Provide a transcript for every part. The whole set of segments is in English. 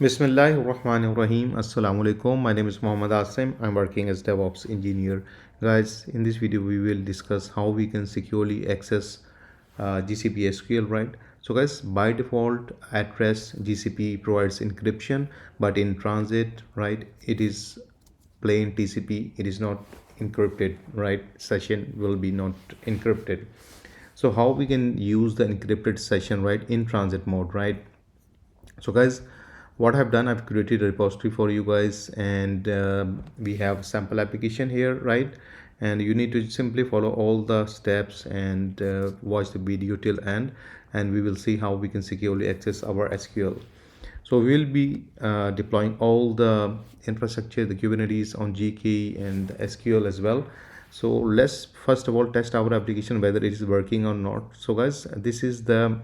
Bismillahirrahmanirrahim. Assalamu alaikum. My name is Muhammad Asim. I'm working as DevOps engineer. Guys, in this video, we will discuss how we can securely access GCP SQL, right? So, guys, by default, at rest, GCP provides encryption, but in transit, right, it is plain TCP. It is not encrypted, right? Session will be not encrypted. So, how we can use the encrypted session, right, in transit mode, right? So guys, what I've done, I've created a repository for you guys, and we have sample application here, right? And you need to simply follow all the steps and watch the video till end, and we will see how we can securely access our SQL. So we will be deploying all the infrastructure, the Kubernetes on GK and SQL as well. So let's first of all test our application whether it is working or not. So guys, this is the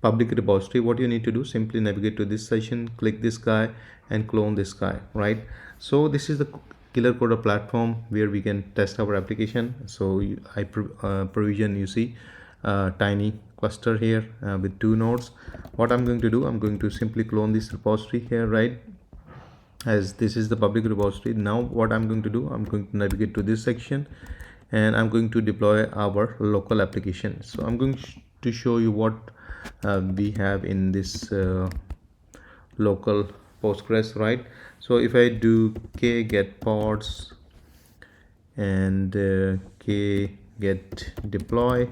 public repository. What you need to do, simply navigate to this session, click this guy and clone this guy, right? So this is the killer coder platform where we can test our application. So I provision, you see, tiny cluster here with 2 nodes. What I'm going to do, I'm going to simply clone this repository here, right? As this is the public repository. Now what I'm going to do, I'm going to navigate to this section and I'm going to deploy our local application. So I'm going to show you what we have in this local Postgres, right? So if I do k get pods and k get deploy,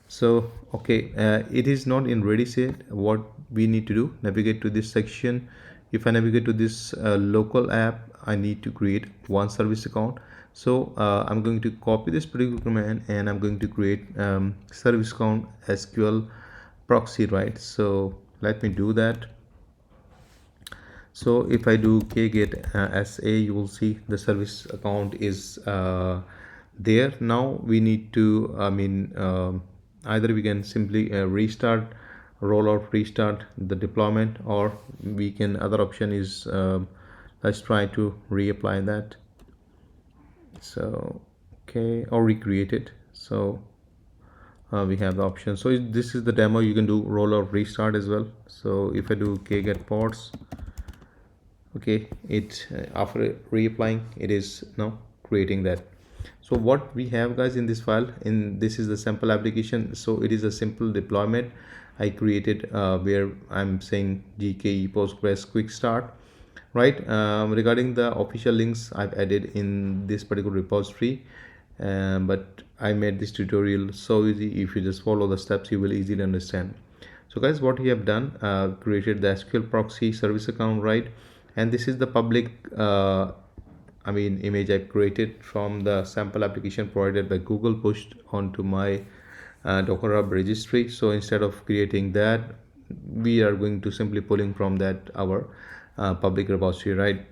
so okay, it is not in ready state. What we need to do, navigate to this section. If I navigate to this local app, I need to create one service account. So I'm going to copy this particular command and I'm going to create service account SQL proxy, right? So let me do that. So if I do kget sa, you will see the service account is there. Now we need to, either we can simply restart, rollout, restart the deployment, or we can, other option is let's try to reapply that. So okay, or recreate it. So we have the option. So this is the demo. You can do rollout, restart as well. So if I do kget pods, okay, it after reapplying, it is now creating that. So what we have, guys, in this file, in this is the sample application. So it is a simple deployment I created where I'm saying GKE Postgres quick start, right? Regarding the official links, I've added in this particular repository, but I made this tutorial so easy. If you just follow the steps, you will easily understand. So guys, what we have done, created the SQL proxy service account, right? And this is the public image I've created from the sample application provided by Google, pushed onto my Docker Hub registry. So instead of creating that, we are going to simply pulling from that our public repository, right?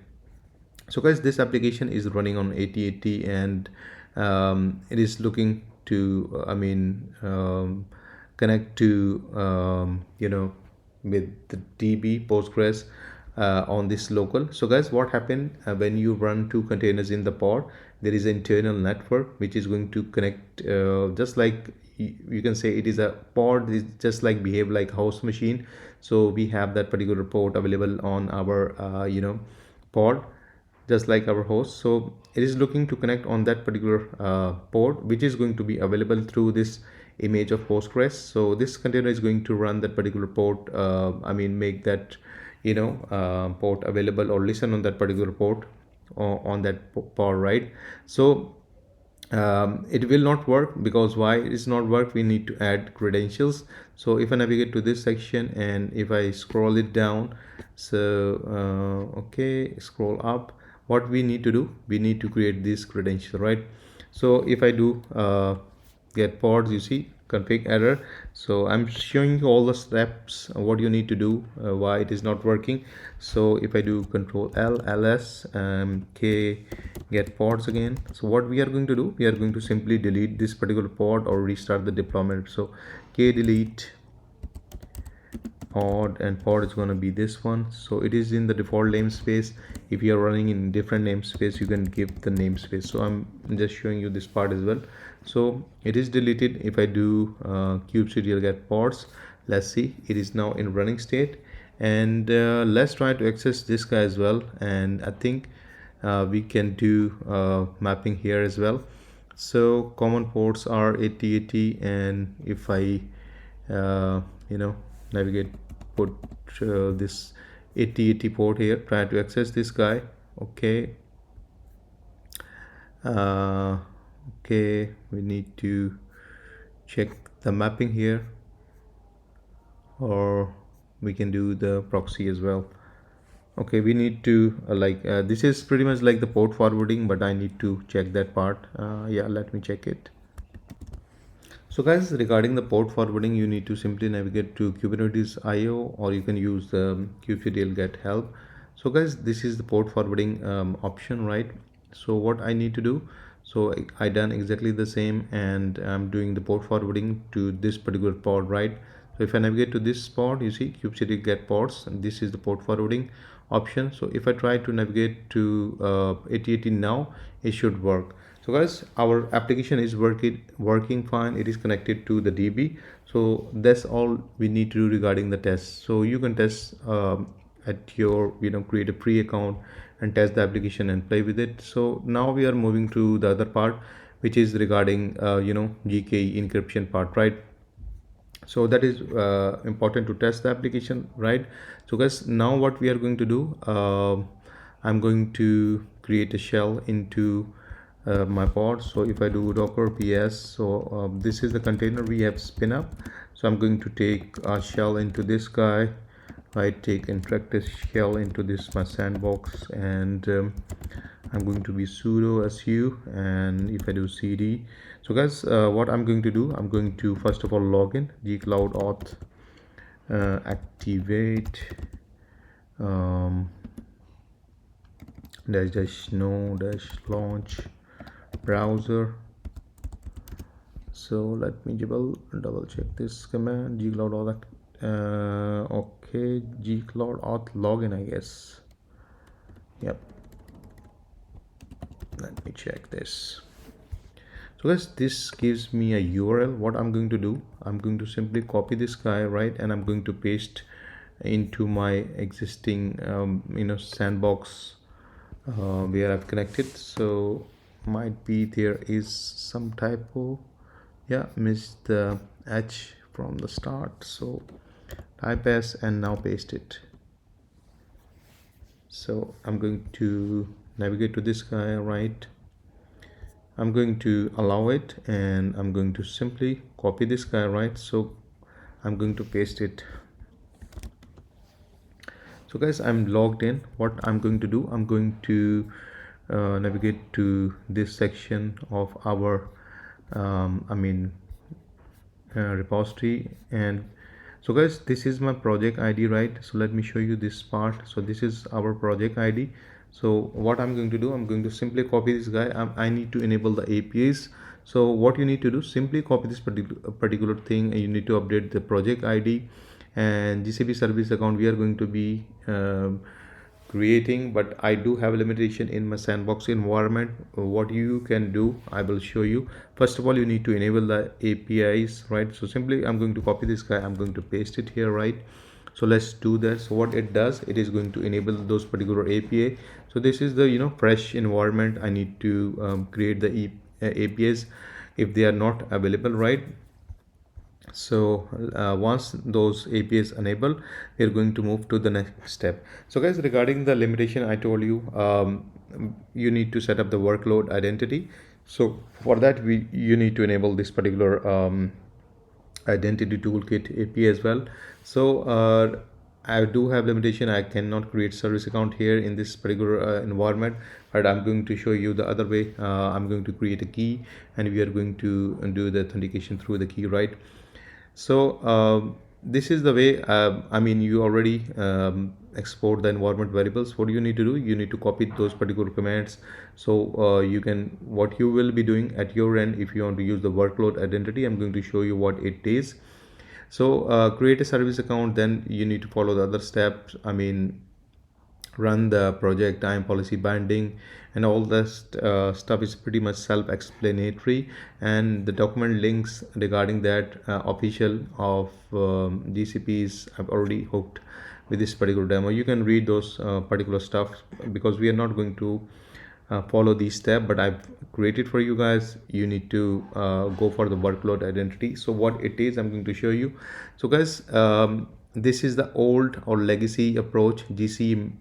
So guys, this application is running on 8080 and it is looking to connect to with the DB Postgres on this local. So guys, what happened when you run two containers in the pod, there is an internal network which is going to connect, just like you can say it is a pod, is just like behave like host machine. So we have that particular port available on our pod, just like our host. So it is looking to connect on that particular port, which is going to be available through this image of Postgres. So this container is going to run that particular port, make that port available, or listen on that particular port on that pod, right? So it will not work, because why it is not work, we need to add credentials. So if I navigate to this section and if I scroll it down, so okay, scroll up, what we need to do, we need to create this credential, right? So if I do get pods, you see config error. So I'm showing you all the steps what you need to do, why it is not working. So if I do control L, ls, k get pods again, so what we are going to do, we are going to simply delete this particular pod or restart the deployment. So k delete pod, and pod is going to be this one. So it is in the default namespace. If you are running in different namespace, you can give the namespace. So I'm just showing you this part as well. So it is deleted. If I do kubectl get pods, let's see, it is now in running state. And let's try to access this guy as well. And I think we can do mapping here as well. So common ports are 8080, and if I you know navigate, put this 8080 port here, try to access this guy. Okay, okay, we need to check the mapping here, or we can do the proxy as well. Okay, we need to this is pretty much like the port forwarding, but I need to check that part. Yeah, let me check it. So guys, regarding the port forwarding, you need to simply navigate to Kubernetes IO, or you can use the kubectl get help. So guys, this is the port forwarding option, right? So what I need to do, so I done exactly the same, and I'm doing the port forwarding to this particular port, right? So if I navigate to this port, you see kubectl get ports, and this is the port forwarding option. So if I try to navigate to 8080 now, it should work. So guys, our application is working fine. It is connected to the DB. So that's all we need to do regarding the test. So you can test at your, create a free account and test the application and play with it. So now we are moving to the other part, which is regarding GKE encryption part, right? So that is important to test the application, right? So guys, now what we are going to do, I'm going to create a shell into my pod. So if I do docker ps, so this is the container we have spin up. So I'm going to take a shell into this guy, right? Take and track this shell into this my sandbox, and I'm going to be sudo su, and if I do cd. So guys, what I'm going to do, I'm going to first of all log in gcloud auth, activate dash dash no dash launch browser. So let me double check this command, gcloud auth, okay, gcloud auth login, I guess. Yep, let me check this. So guys, this gives me a URL. What I'm going to do, I'm going to simply copy this guy, right, and I'm going to paste into my existing sandbox where I've connected. So might be there is some typo. Yeah, missed the H from the start. So type S and now paste it. So I'm going to navigate to this guy, right? I'm going to allow it, and I'm going to simply copy this guy, right? So I'm going to paste it. So guys, I'm logged in. What I'm going to do, I'm going to navigate to this section of our repository. And so guys, this is my project ID, right? So let me show you this part. So this is our project ID. So what I'm going to do, I'm going to simply copy this guy. I need to enable the APIs. So what you need to do, simply copy this particular thing, and you need to update the project ID and GCP service account we are going to be creating. But I do have a limitation in my sandbox environment. What you can do, I will show you. First of all, you need to enable the APIs, right? So simply I'm going to copy this guy, I'm going to paste it here, right? So let's do that. So what it does, it is going to enable those particular API. So this is the fresh environment. I need to create the APIs if they are not available, right? So once those APIs enable, we're going to move to the next step. So guys, regarding the limitation, I told you you need to set up the workload identity. So for that, you need to enable this particular identity toolkit API as well. So I do have limitation. I cannot create service account here in this particular environment, but I'm going to show you the other way. I'm going to create a key, and we are going to do the authentication through the key, right? So this is the way. You already export the environment variables. What do you need to do? You need to copy those particular commands. So what you will be doing at your end, if you want to use the workload identity, I'm going to show you what it is. So create a service account, then you need to follow the other steps. Run the project, time policy binding, and all this stuff is pretty much self-explanatory, and the document links regarding that official of GCP's I've already hooked with this particular demo. You can read those particular stuff, because we are not going to follow these steps, but I've created for you guys. You need to go for the workload identity. So what it is, I'm going to show you. So guys, this is the old or legacy approach, GC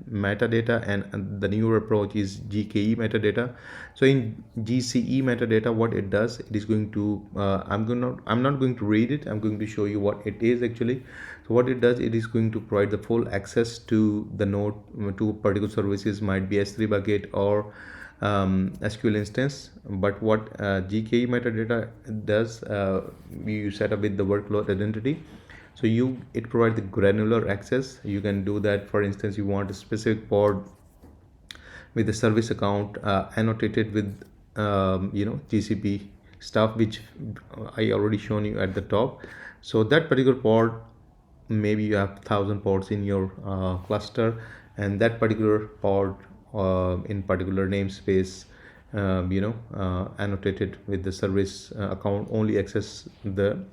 metadata, and the newer approach is GKE metadata. So in GCE metadata, what it does, it is going to I'm not going to read it, I'm going to show you what it is actually. So what it does, it is going to provide the full access to the node, to particular services, might be S3 bucket or SQL instance. But what GKE metadata does, you set up with the workload identity. So it provides the granular access. You can do that. For instance, you want a specific pod with the service account annotated with GCP stuff, which I already shown you at the top. So that particular pod, maybe you have 1,000 pods in your cluster, and that particular pod in particular namespace annotated with the service account only access the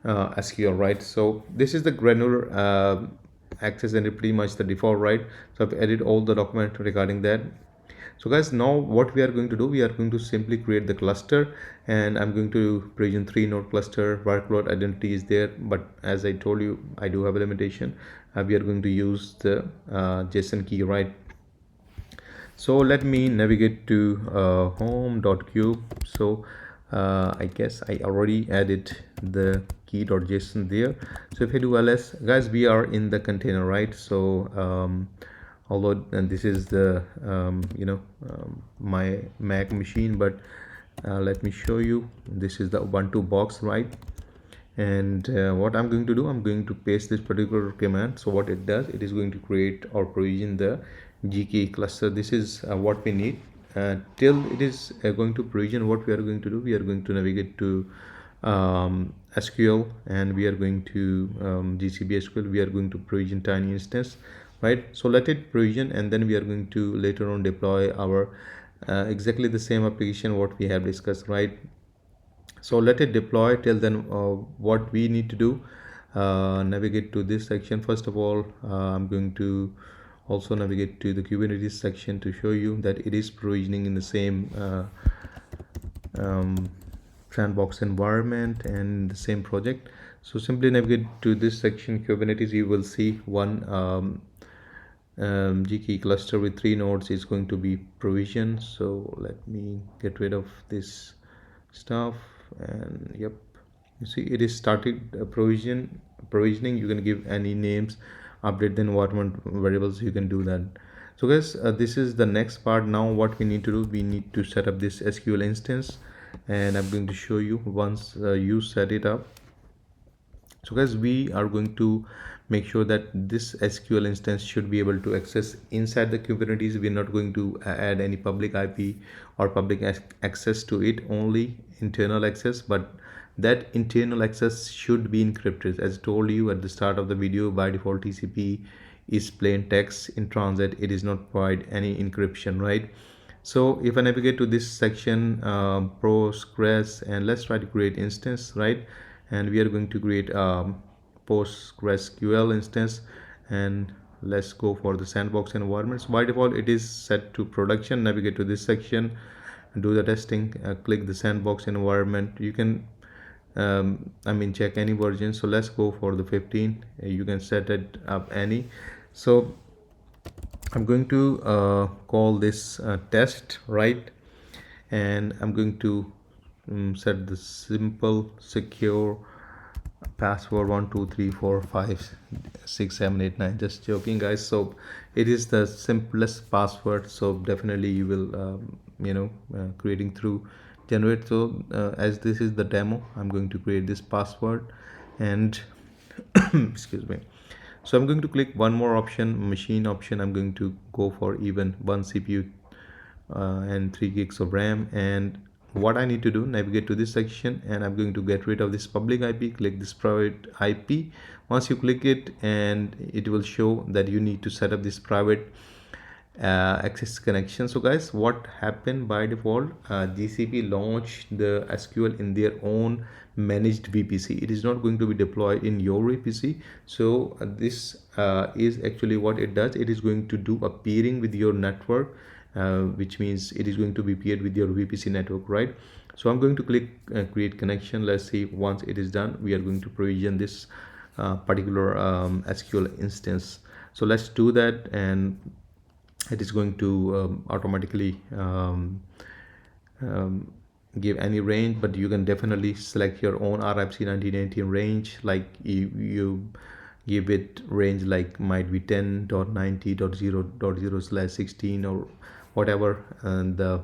SQL, right? So this is the granular access, and it pretty much the default, right? So I've added all the document regarding that. So guys, now what we are going to do, we are going to simply create the cluster, and I'm going to provision 3 node cluster. Workload identity is there, but as I told you, I do have a limitation. We are going to use the JSON key, right? So let me navigate to home.cube. So I guess I already added the key.json there. So if I do ls, guys, we are in the container, right? So although, and this is the my Mac machine, but let me show you, this is the Ubuntu box, right? And what I'm going to do, I'm going to paste this particular command. So what it does, it is going to create or provision the GKE cluster. This is what we need. Till it is going to provision, what we are going to do, we are going to navigate to SQL, and we are going to GCP SQL. We are going to provision tiny instance, right? So let it provision, and then we are going to later on deploy our exactly the same application what we have discussed, right? So let it deploy. Till then, what we need to do, navigate to this section. First of all, I'm going to also navigate to the Kubernetes section to show you that it is provisioning in the same sandbox environment and the same project. So simply navigate to this section, Kubernetes. You will see one GKE cluster with 3 nodes is going to be provisioned. So let me get rid of this stuff, and yep, you see it is started provisioning. You can give any names, update the environment variables, you can do that. So guys, this is the next part. Now what we need to do, we need to set up this SQL instance, and I'm going to show you once you set it up. So guys, we are going to make sure that this SQL instance should be able to access inside the Kubernetes. We're not going to add any public IP or public access to it, only internal access, but that internal access should be encrypted. As I told you at the start of the video, by default TCP is plain text in transit. It is not provide any encryption, right? So if I navigate to this section, Postgres, and let's try to create instance, right? And we are going to create PostgreSQL instance, and let's go for the sandbox environment. So by default it is set to production. Navigate to this section, do the testing, click the sandbox environment. You can check any version. So let's go for the 15. You can set it up any. So I'm going to call this test, right? And I'm going to set the simple secure password 123456789. Just joking, guys. So it is the simplest password, so definitely you will creating through generate. So as this is the demo, I'm going to create this password, and excuse me. So I'm going to click one more option, machine option. I'm going to go for even 1 CPU and 3 gigs of RAM. And what I need to do, navigate to this section, and I'm going to get rid of this public IP, click this private IP. Once you click it, and it will show that you need to set up this private access connection. So guys, what happened by default, GCP launched the SQL in their own managed VPC. It is not going to be deployed in your VPC. So this is actually what it does. It is going to do a peering with your network, which means it is going to be paired with your VPC network, right? So I'm going to click create connection. Let's see, once it is done, we are going to provision this particular SQL instance. So let's do that, and it is going to automatically give any range, but you can definitely select your own RFC 1918 range. Like you give it range like might be 10.90.0.0/16 or whatever, and the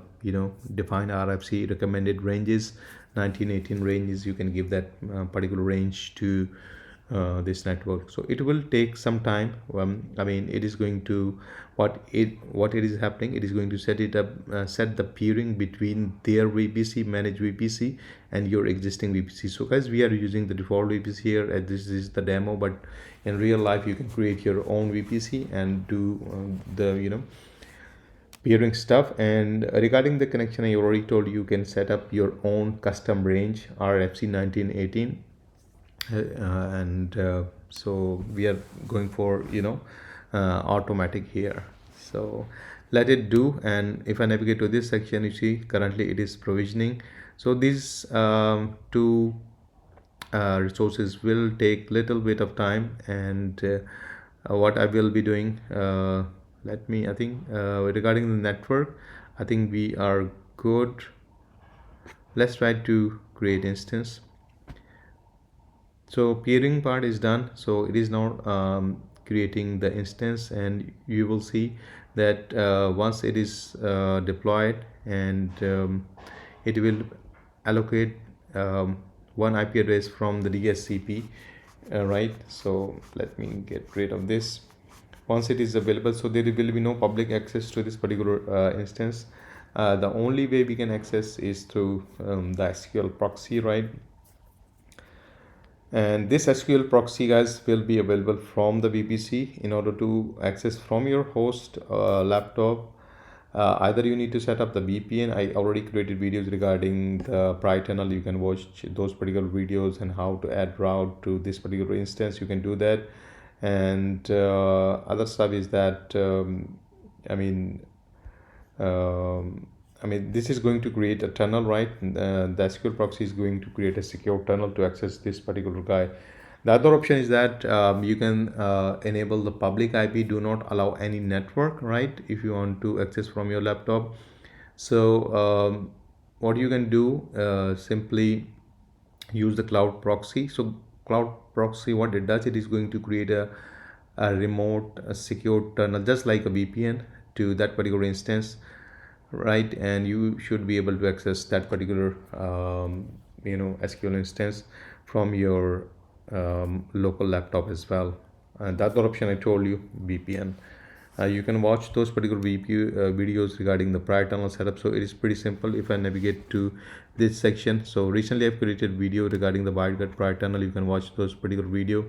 defined RFC recommended ranges 1918 ranges, you can give that particular range to this network. So it will take some time. I mean, it is going to what it is happening, it is going to set it up, set the peering between their VPC, managed VPC, and your existing VPC. So guys, we are using the default VPC here, and this is the demo, but in real life you can create your own VPC and do the peering stuff. And regarding the connection, I already told you, you can set up your own custom range RFC 1918, and so we are going for automatic here. So let it do, and if I navigate to this section, you see currently it is provisioning. So these two resources will take little bit of time, and what I will be doing, let me, I think regarding the network, I think we are good. Let's try to create instance. So peering part is done, so it is now creating the instance, and you will see that once it is deployed, and it will allocate one IP address from the DHCP, right? So let me get rid of this. Once it is available, so there will be no public access to this particular instance. The only way we can access is through the SQL proxy, right? And this SQL proxy, guys, will be available from the VPC. In order to access from your host laptop, either you need to set up the VPN. I already created videos regarding the prior tunnel. You can watch those particular videos, and how to add route to this particular instance, you can do that. And other stuff is that this is going to create a tunnel, right? The SQL proxy is going to create a secure tunnel to access this particular guy. The other option is that you can enable the public IP, do not allow any network, right? If you want to access from your laptop. So what you can do, simply use the cloud proxy. So cloud proxy, what it does, it is going to create a remote, a secure tunnel, just like a VPN, to that particular instance, right? And you should be able to access that particular SQL instance from your local laptop as well. And the other option I told you, VPN. You can watch those particular videos regarding the prior tunnel setup. So it is pretty simple. If I navigate to this section, so recently I've created video regarding the WireGuard prior tunnel. You can watch those particular video.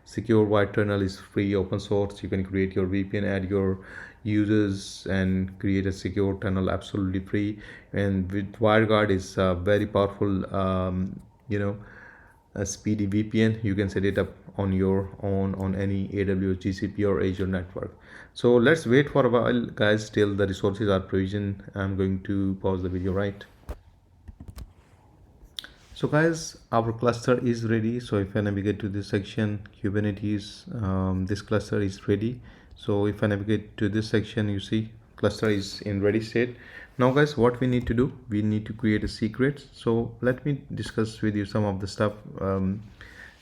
Secure wire tunnel is free, open source. You can create your VPN, add your users, and create a secure tunnel absolutely free. And with WireGuard is very powerful, a speedy VPN. You can set it up on your own on any AWS, GCP, or Azure network. So let's wait for a while, guys, till the resources are provisioned. I'm going to pause the video, right? So guys, our cluster is ready. So if I navigate to this section, Kubernetes, this cluster is ready. So if I navigate to this section, you see cluster is in ready state. Now guys, what we need to do, we need to create a secret. So let me discuss with you some of the stuff.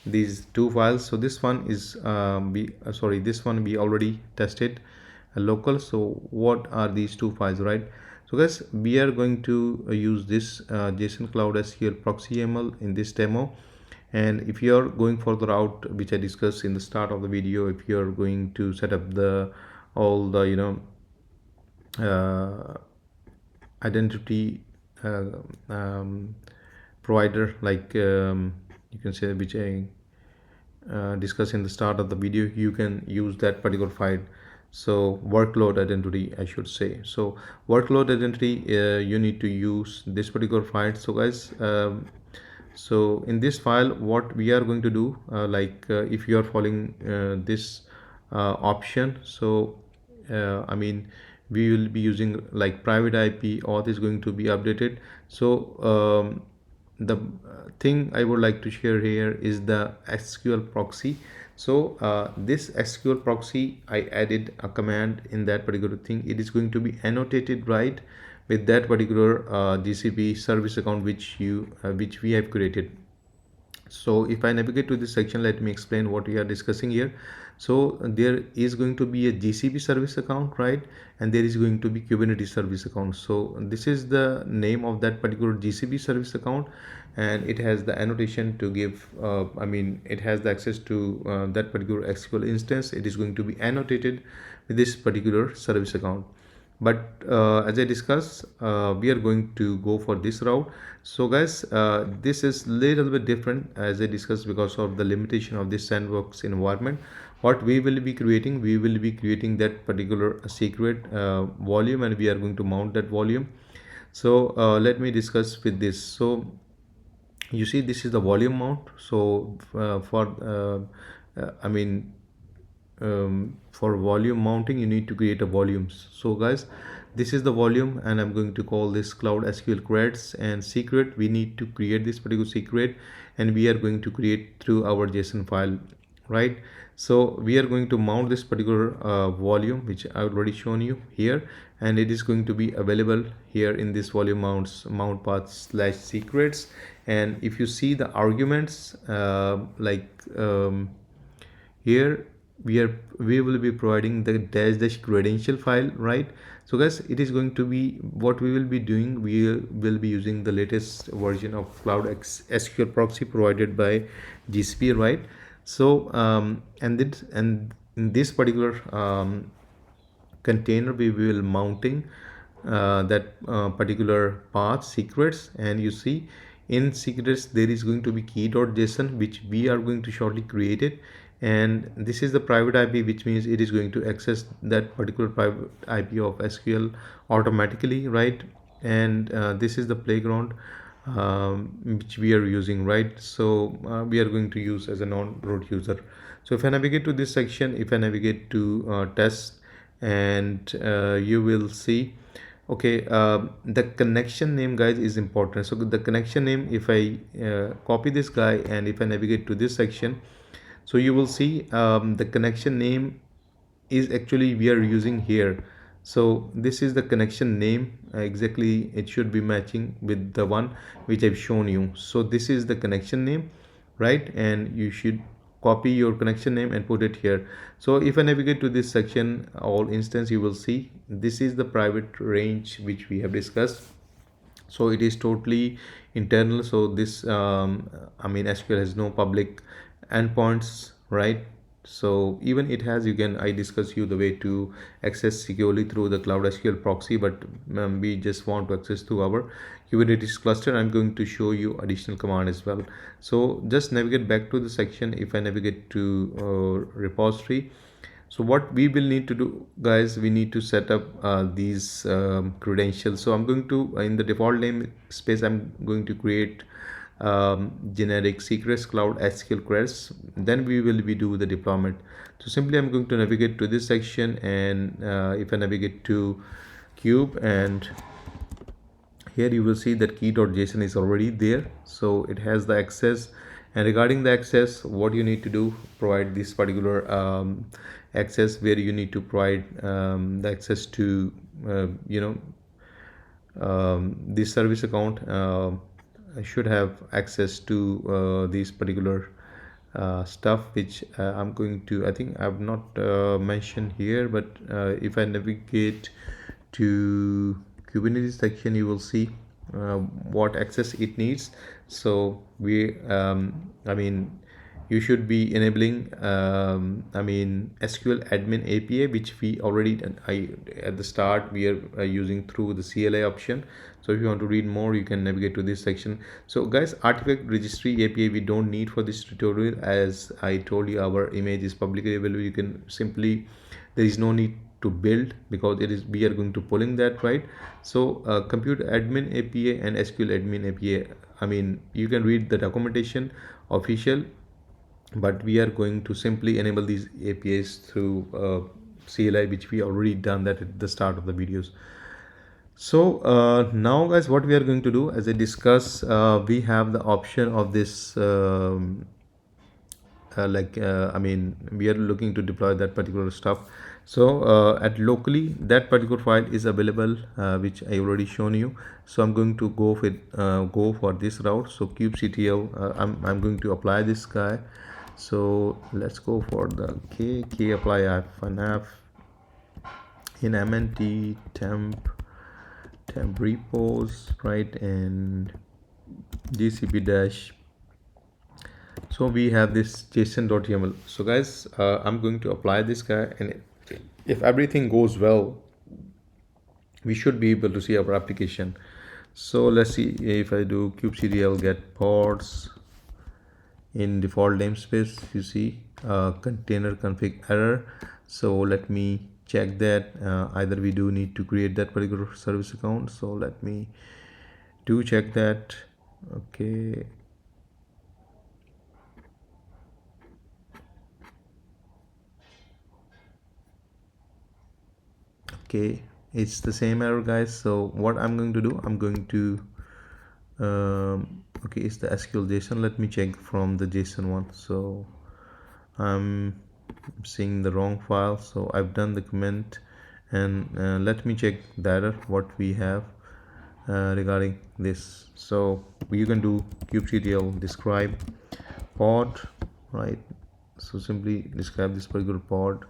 These two files. So this one is this one we already tested local. So what are these two files, right? So guys, we are going to use this JSON Cloud SQL proxy YAML in this demo. And if you are going for the route which I discussed in the start of the video, if you are going to set up all the identity provider, like you can say, which I discussed in the start of the video, you can use that particular file. So workload identity, I should say. So workload identity, you need to use this particular file. So guys, so in this file, what we are going to do, if you are following this option, so I mean, we will be using like private IP, auth is going to be updated. So the thing I would like to share here is the SQL proxy. So this SQL proxy, I added a command in that particular thing. It is going to be annotated right with that particular GCP service account which we have created. So if I navigate to this section, let me explain what we are discussing here. So there is going to be a GCP service account, right? And there is going to be Kubernetes service account. So this is the name of that particular GCP service account, and it has the annotation to give, it has the access to that particular SQL instance. It is going to be annotated with this particular service account. But as I discussed, we are going to go for this route. So guys, this is little bit different as I discussed because of the limitation of this sandbox environment. What we will be creating, we will be creating that particular secret volume, and we are going to mount that volume. So let me discuss with this. So you see, this is the volume mount. So I mean for volume mounting, you need to create a volumes. So guys, this is the volume, and I'm going to call this cloud SQL creds and secret. We need to create this particular secret, and we are going to create through our JSON file, right? So we are going to mount this particular volume, which I already shown you here, and it is going to be available here in this volume mount path slash secrets. And if you see the arguments, here we will be providing the dash credential file, right? So guys, it is going to be what we will be doing. We will be using the latest version of cloud SQL proxy provided by GCP, right? So and in this particular container, we will mounting that particular path secrets. And you see, in secrets there is going to be key.json, which we are going to shortly create it. And this is the private IP, which means it is going to access that particular private IP of SQL automatically, right? And this is the playground which we are using, right? So we are going to use as a non-root user. So if I navigate to this section, if I navigate to test, and you will see, okay, the connection name, guys, is important. So the connection name, if I copy this guy and if I navigate to this section, so you will see the connection name is actually we are using here. So this is the connection name, exactly it should be matching with the one which I've shown you. So this is the connection name, right? And you should copy your connection name and put it here. So if I navigate to this section, all instance, you will see this is the private range which we have discussed. So it is totally internal. So this SQL has no public endpoints, right? So even it has, you can, I discuss you the way to access securely through the cloud SQL proxy, but we just want to access through our Kubernetes cluster. I'm going to show you additional command as well. So just navigate back to the section. If I navigate to repository, so what we will need to do, guys, we need to set up these credentials. So I'm going to in the default namespace, I'm going to create generic secrets cloud SQL creds. Then we will be do the deployment. So simply I'm going to navigate to this section, and if I navigate to cube, and here you will see that key.json is already there. So it has the access, and regarding the access, what you need to do, provide this particular access, where you need to provide the access to this service account should have access to this particular stuff, which I'm going to, I think I've not mentioned here, but if I navigate to Kubernetes section, you will see what access it needs. So we you should be enabling SQL admin API, which we already at the start we are using through the CLI option. So if you want to read more, you can navigate to this section. So guys, artifact registry API we don't need for this tutorial. As I told you, our image is publicly available. You can simply there is no need to build, because it is we are going to pulling that, right? So compute admin API and SQL admin API, I mean, you can read the documentation official, but we are going to simply enable these APIs through CLI, which we already done that at the start of the videos. So now guys, what we are going to do, as I discuss, we have the option of this I mean, we are looking to deploy that particular stuff. So at locally, that particular file is available, which I already shown you. So I'm going to go for this route. So kubectl, I'm going to apply this guy. So let's go for the k apply f in mnt temp repos, right, and GCP dash. So we have this json.yaml. So guys, I'm going to apply this guy, and if everything goes well, we should be able to see our application. So let's see, if I do kubectl get pods in default namespace, you see container config error. So let me check that. Either we do need to create that particular service account, so let me do check that. Okay, okay, it's the same error, guys. So what I'm going to do, I'm going to okay, it's the SQL JSON. Let me check from the JSON one. So I'm seeing the wrong file, so I've done the comment, and let me check the error what we have regarding this. So you can do kubectl describe pod, right? So simply describe this particular pod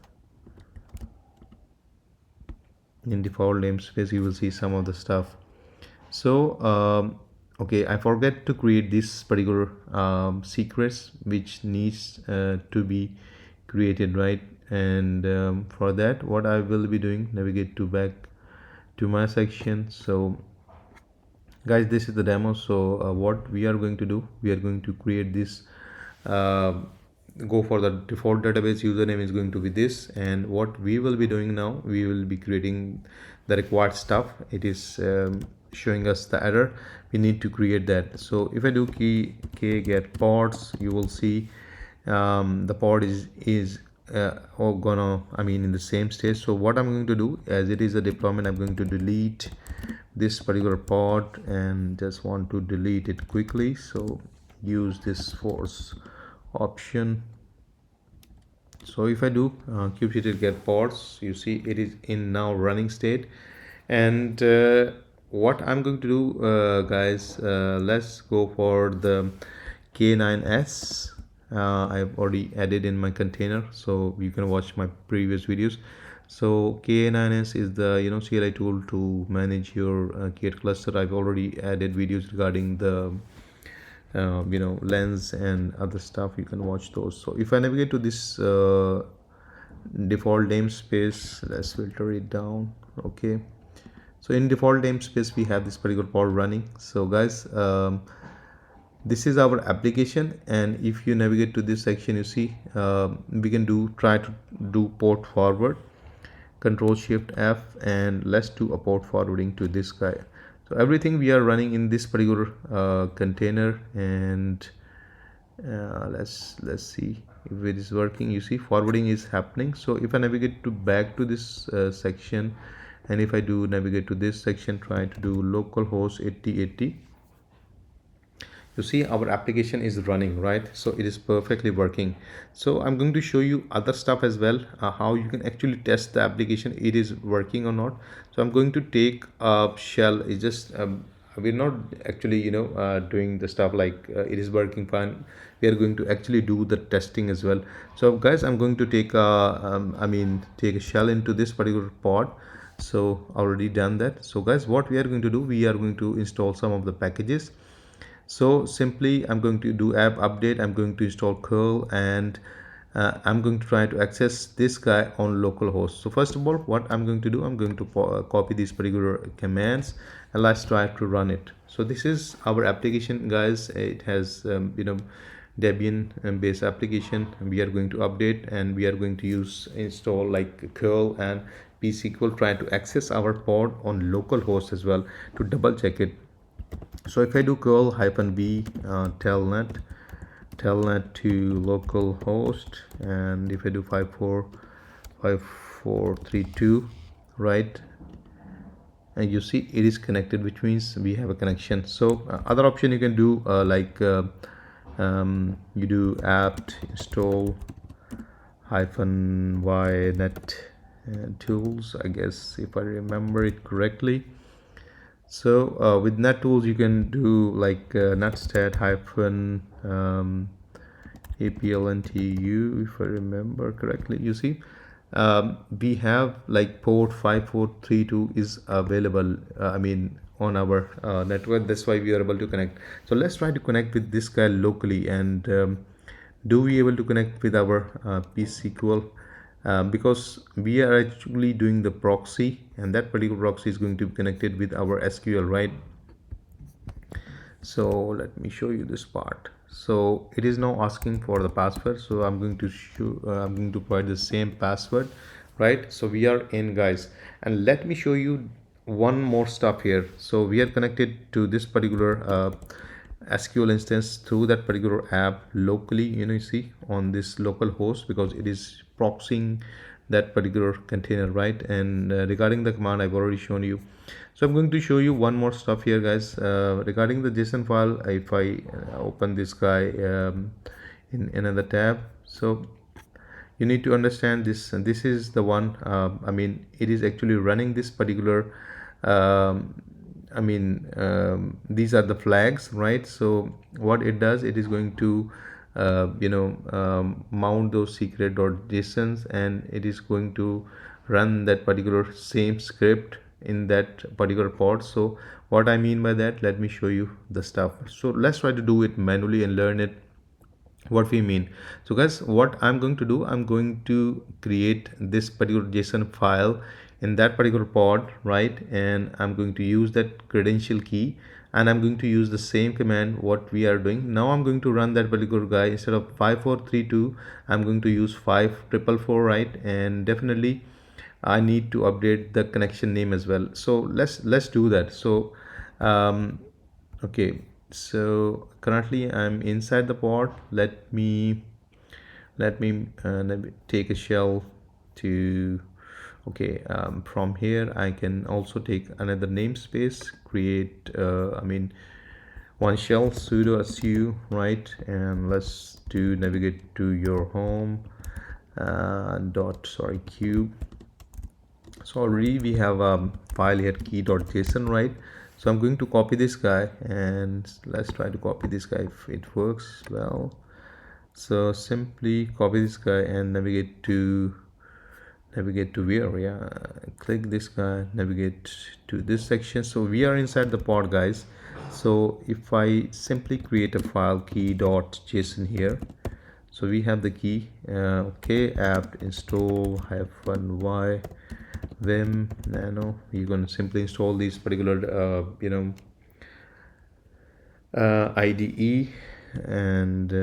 in default namespace. You will see some of the stuff. So okay, I forget to create this particular secrets which needs to be created, right? And for that, what I will be doing, navigate to back to my section. So guys, this is the demo. So what we are going to do, we are going to create this uh, go for the default database. Username is going to be this, and what we will be doing now, we will be creating the required stuff. It is showing us the error, we need to create that. So if I do k get pods, you will see the pod is gonna, I mean, in the same state. So what I'm going to do, as it is a deployment, I'm going to delete this particular pod, and just want to delete it quickly. So use this force option. So if I do kubectl get pods, you see it is in now running state. And what I'm going to do, guys, let's go for the k9s. I've already added in my container, so you can watch my previous videos. So k9s is the CLI tool to manage your K8 cluster. I've already added videos regarding the lens and other stuff. You can watch those. So if I navigate to this default namespace, let's filter it down. Okay, so in default namespace we have this particular pod running. So guys, this is our application, and if you navigate to this section, you see we can try to do port forward, control shift F, and let's do a port forwarding to this guy. So everything we are running in this particular container, and let's see if it is working. You see forwarding is happening. So if I navigate to back to this section, and if I do navigate to this section, try to do localhost 8080, you see our application is running, right? So it is perfectly working. So I'm going to show you other stuff as well, how you can actually test the application, it is working or not. So I'm going to take a shell. It's just we're not actually doing the stuff like it is working fine. We are going to actually do the testing as well. So guys, I'm going to take take a shell into this particular pod. So already done that. So guys, what we are going to do, we are going to install some of the packages. So simply I'm going to do app update, I'm going to install curl, and I'm going to try to access this guy on localhost. So first of all, what I'm going to do, I'm going to copy these particular commands, and let's try to run it. So this is our application, guys. It has Debian based application we are going to update, and we are going to use install like curl and psql, try to access our pod on local host as well to double check it. So if I do curl -v telnet to local host, and if I do 5432, right, and you see it is connected, which means we have a connection. So other option you can do you do apt install -y net tools, I guess, if I remember it correctly. So with net tools you can do like netstat hyphen APLNTU, if I remember correctly. You see, we have like port 5432 is available, on our network. That's why we are able to connect. So let's try to connect with this guy locally, and do we able to connect with our psql, because we are actually doing the proxy, and that particular proxy is going to be connected with our sql, right? So let me show you this part. So it is now asking for the password, so I'm going to provide the same password, right? So we are in, guys, and let me show you one more stuff here. So we are connected to this particular SQL instance through that particular app locally, you see, on this local host, because it is proxying that particular container, right? And regarding the command I've already shown you. So I'm going to show you one more stuff here, guys, regarding the JSON file. If I open this guy in another tab, so you need to understand this, and this is the one, it is actually running this particular these are the flags, right? So what it does, it is going to mount those secret.jsons, and it is going to run that particular same script in that particular pod. So what I mean by that, let me show you the stuff. So let's try to do it manually and learn it, what we mean. So guys, what I'm going to do, I'm going to create this particular JSON file in that particular pod, right? And I'm going to use that credential key, and I'm going to use the same command what we are doing now. I'm going to run that particular guy. Instead of 5432, I'm going to use 5444, right? And definitely I need to update the connection name as well. So let's do that. So okay, so currently I'm inside the pod. Let me take a shell to, okay, from here I can also take another namespace, create one shell sudo su, right? And let's do navigate to your home cube. So already we have a file here, key.json, right? So I'm going to copy this guy, and let's try to copy this guy if it works well. So simply copy this guy and navigate to where, yeah, click this guy, navigate to this section. So we are inside the pod, guys. So if I simply create a file, key.json here, so we have the key, okay, apt install -y vim nano. You're going to simply install these particular IDE, and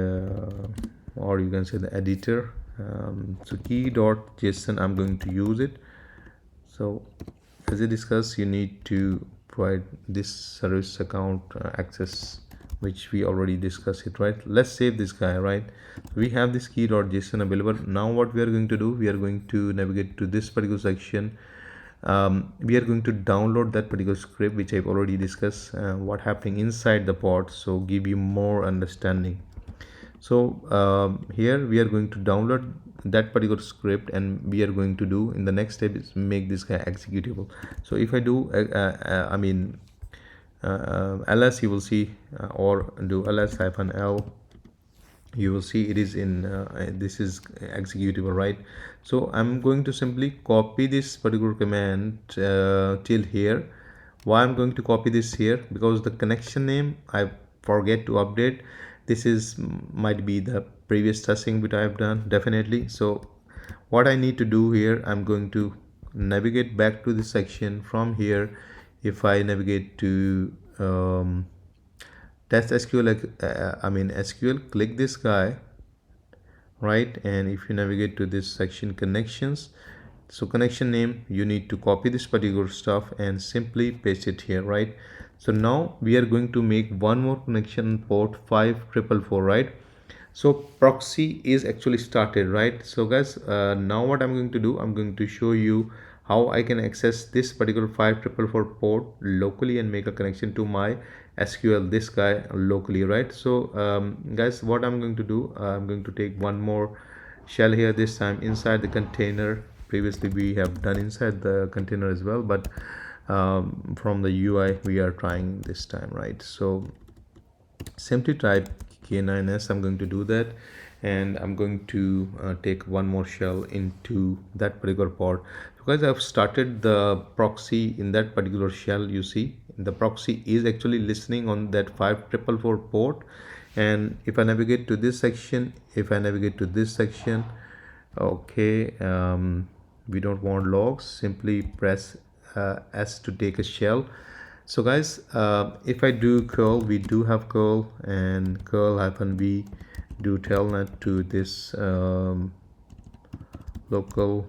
or you can say the editor. So key.json, I'm going to use it. So as I discussed, you need to provide this service account access, which we already discussed it, right? Let's save this guy, right? We have this key.json available. Now what we are going to do, we are going to navigate to this particular section. We are going to download that particular script, which I've already discussed what happening inside the pod, so give you more understanding. So here we are going to download that particular script, and we are going to do in the next step is make this guy executable. So if I do ls, you will see, or do ls-l, you will see it is in this is executable, right? So I'm going to simply copy this particular command till here. Why I'm going to copy this here? Because the connection name I forget to update. This is might be the previous testing which I have done, definitely. So what I need to do here, I'm going to navigate back to this section. From here, if I navigate to test SQL, SQL, click this guy, right? And if you navigate to this section connections, so connection name, you need to copy this particular stuff and simply paste it here, right? So now we are going to make one more connection port 5444, right? So proxy is actually started, right? So guys, now what I'm going to do, I'm going to show you how I can access this particular 5444 port locally and make a connection to my SQL, this guy locally, right? So guys, what I'm going to do, I'm going to take one more shell here, this time inside the container. Previously we have done inside the container as well, but from the UI we are trying this time, right? So simply type k9s, I'm going to do that, and I'm going to take one more shell into that particular port, because I've started the proxy in that particular shell. You see the proxy is actually listening on that 5444 port, and if I navigate to this section, okay, we don't want logs, simply press S to take a shell. So guys, if I do curl, we do have curl, and curl hyphen v do telnet to this local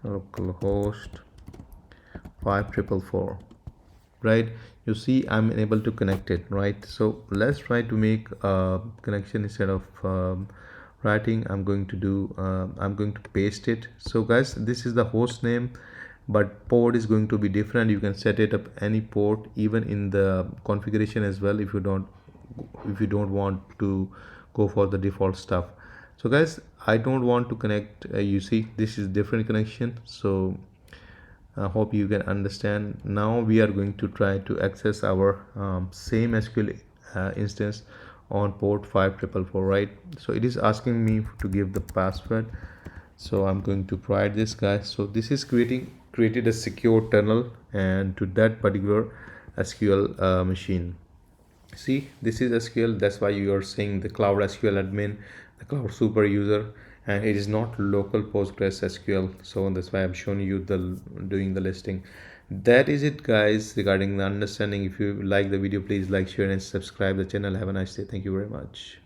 host 5444, right? You see I'm unable to connect it, right? So let's try to make a connection. Instead of writing, I'm going to paste it. So guys, this is the host name, but port is going to be different. You can set it up any port, even in the configuration as well, if you don't want to go for the default stuff. So guys, I don't want to connect, you see this is different connection. So I hope you can understand. Now we are going to try to access our same SQL instance on port 5444, right? So it is asking me to give the password, so I'm going to provide this guy. So this is created a secure tunnel and to that particular SQL machine. See, this is SQL, that's why you are seeing the cloud SQL admin, the cloud super user, and it is not local Postgres SQL. So that's why I'm showing you the doing the listing. That is it guys regarding the understanding. If you like the video, please like, share and subscribe the channel. Have a nice day. Thank you very much.